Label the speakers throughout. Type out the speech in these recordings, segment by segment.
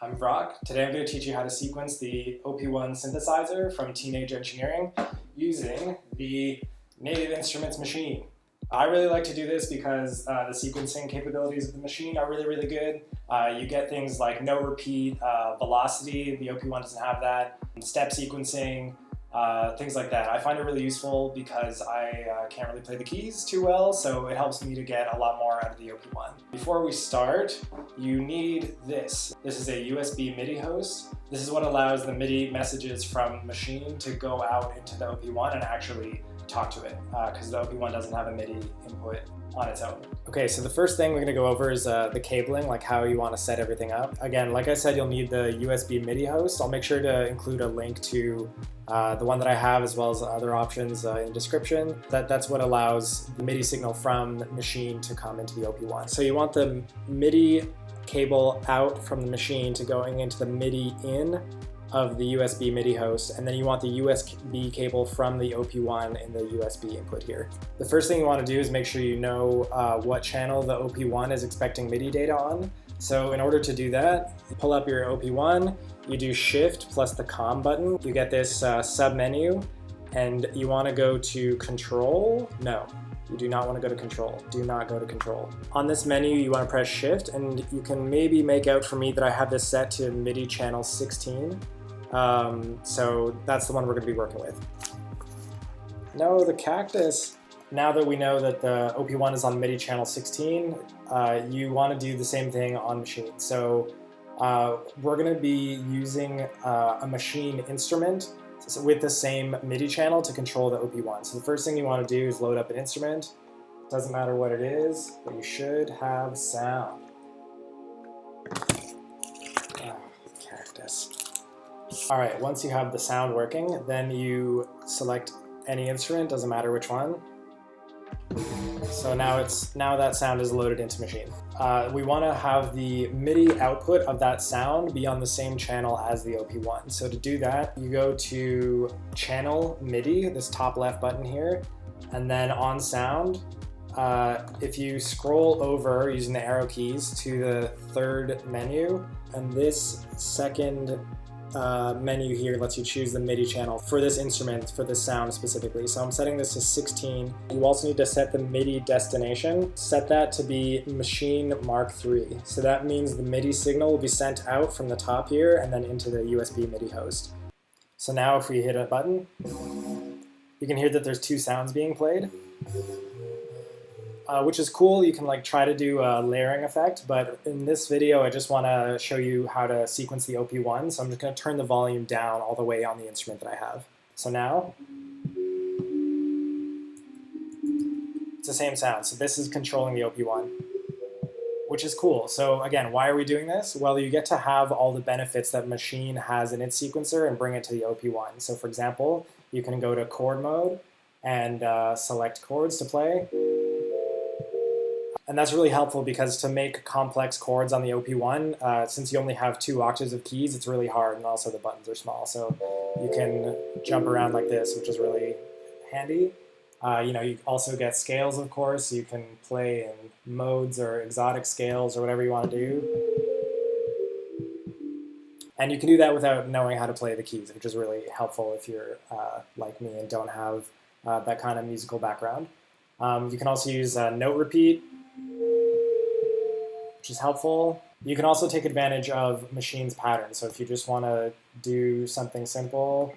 Speaker 1: I'm Brock. Today I'm going to teach you how to sequence the OP-1 synthesizer from Teenage Engineering using the Native Instruments Maschine. I really like to do this because the sequencing capabilities of the Maschine are really good. You get things like no repeat, velocity, the OP-1 doesn't have that, step sequencing, things like that. I find it really useful because I can't really play the keys too well, so it helps me to get a lot more out of the OP-1. Before we start, you need this. This is a USB MIDI host. This is what allows the MIDI messages from Maschine to go out into the OP-1 and actually talk to it, because the OP-1 doesn't have a MIDI input on its own. Okay, so the first thing we're going to go over is the cabling, like how you want to set everything up. Again, like I said, you'll need the USB MIDI host. I'll make sure to include a link to the one that I have, as well as other options in the description. That's what allows the MIDI signal from Maschine to come into the OP-1. So you want the MIDI cable out from the Maschine to going into the MIDI in of the USB MIDI host, and then you want the USB cable from the OP-1 in the USB input here. The first thing you want to do is make sure you know what channel the OP-1 is expecting MIDI data on. So in order to do that, pull up your OP-1, you do Shift plus the COM button, you get this sub menu, and you want to go to Control. No, you do not want to go to Control. Do not go to Control. On this menu, you want to press Shift, and you can maybe make out for me that I have this set to MIDI channel 16. So that's the one we're going to be working with. No, the cactus. Now that we know that the OP-1 is on MIDI channel 16, you want to do the same thing on Maschine. So we're going to be using a Maschine instrument with the same MIDI channel to control the OP-1. So the first thing you want to do is load up an instrument. Doesn't matter what it is, but you should have sound. Oh, cactus. All right, once you have the sound working, then you select any instrument, doesn't matter which one. So now that sound is loaded into Maschine. We want to have the MIDI output of that sound be on the same channel as the OP-1. So to do that, you go to Channel MIDI, this top left button here, and then on sound, if you scroll over using the arrow keys to the third menu, and this second menu here lets you choose the MIDI channel for this instrument, for this sound specifically. So I'm setting this to 16. You also need to set the MIDI destination. Set that to be Maschine Mark III. So that means the MIDI signal will be sent out from the top here and then into the USB MIDI host. So now if we hit a button, you can hear that there's two sounds being played. Which is cool. You can try to do a layering effect, but in this video I just want to show you how to sequence the OP-1, so I'm just going to turn the volume down all the way on the instrument that I have. So now, it's the same sound, so this is controlling the OP-1, which is cool. So again, why are we doing this? Well, you get to have all the benefits that Maschine has in its sequencer and bring it to the OP-1. So for example, you can go to chord mode and select chords to play. And that's really helpful because to make complex chords on the OP-1, since you only have 2 octaves of keys, it's really hard, and also the buttons are small. So you can jump around like this, which is really handy. You also get scales, of course. You can play in modes or exotic scales or whatever you want to do. And you can do that without knowing how to play the keys, which is really helpful if you're like me and don't have that kind of musical background. You can also use note repeat, which is helpful. You can also take advantage of Maschine's pattern. So if you just want to do something simple,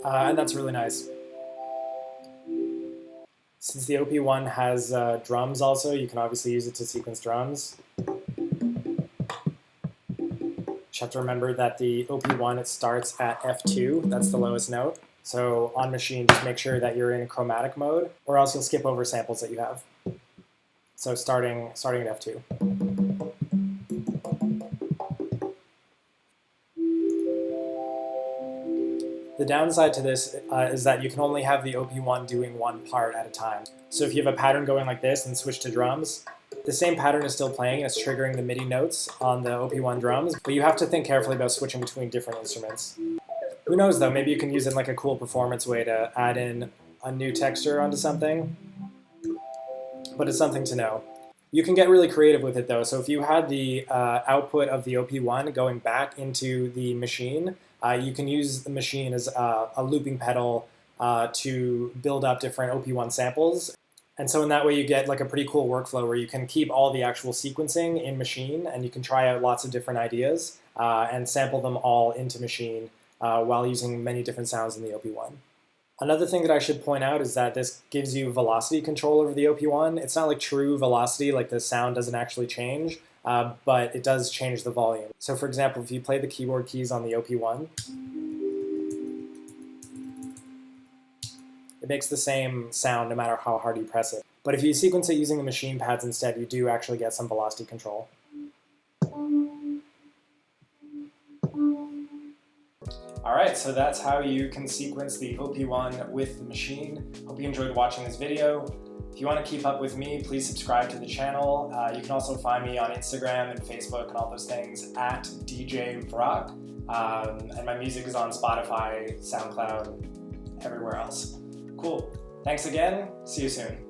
Speaker 1: and that's really nice. Since the OP-1 has drums also, you can obviously use it to sequence drums. You have to remember that the OP-1, it starts at F2, that's the lowest note. So on Maschine, just make sure that you're in chromatic mode, or else you'll skip over samples that you have. So starting at F2. The downside to this is that you can only have the OP-1 doing one part at a time. So if you have a pattern going like this and switch to drums, the same pattern is still playing, it's triggering the MIDI notes on the OP-1 drums, but you have to think carefully about switching between different instruments. Who knows though, maybe you can use it in like a cool performance way to add in a new texture onto something. but it's something to know. You can get really creative with it though. So if you had the output of the OP-1 going back into the Maschine, you can use the Maschine as a looping pedal to build up different OP-1 samples. And so in that way you get like a pretty cool workflow where you can keep all the actual sequencing in Maschine, and you can try out lots of different ideas and sample them all into Maschine while using many different sounds in the OP-1. Another thing that I should point out is that this gives you velocity control over the OP-1. It's not like true velocity, like the sound doesn't actually change, but it does change the volume. So for example, if you play the keyboard keys on the OP-1, it makes the same sound no matter how hard you press it. But if you sequence it using the machine pads instead, you do actually get some velocity control. Alright, so that's how you can sequence the OP-1 with the Maschine. Hope you enjoyed watching this video. If you want to keep up with me, please subscribe to the channel. You can also find me on Instagram and Facebook and all those things at DJ Vrock. And my music is on Spotify, SoundCloud, everywhere else. Cool. Thanks again. See you soon.